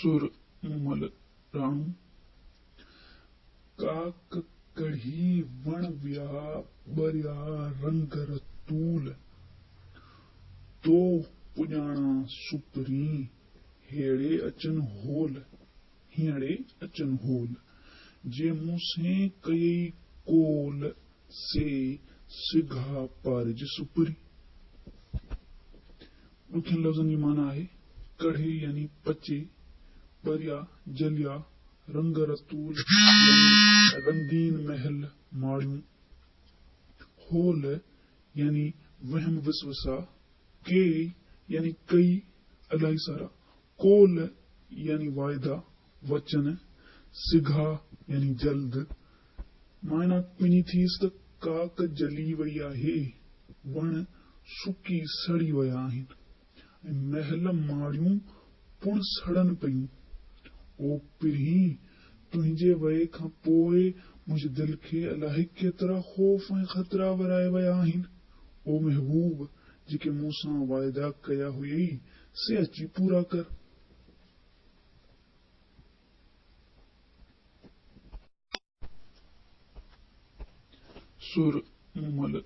सुर मल राणू काक कढ़ी वण व्या बरिया रंग रतूल तो पुजाणा सुपरी हेड़े अचन होल जे मुसे कई कोल से सिघा पारिज सुपरी। रुखियन लफ्जन की माना है कढ़े यानी पचे, बरिया जलिया, रंग रतूल यानी रंगीन महल माड़ू, होल यानी वहम विश्वसा, के यानी कई अलाई सारा, कोल यानी वायदा वचन, सिघा यानी जल्द। मायना पिनी थीस त काक जली वया है, वण सुकी सड़ी वया आहिन, महल माड़ियूं पुण सड़न पयूं। ओ पिरही तुंहिंजे वये खां पोइ मुंहिंजे दिल खे अलाहे केतिरा खौफ ऐं ख़तरा वराए वया आहिन। ओ महबूब जेके मूंसां वाइदा कया हुयई से अची पूरा कर। सुर मल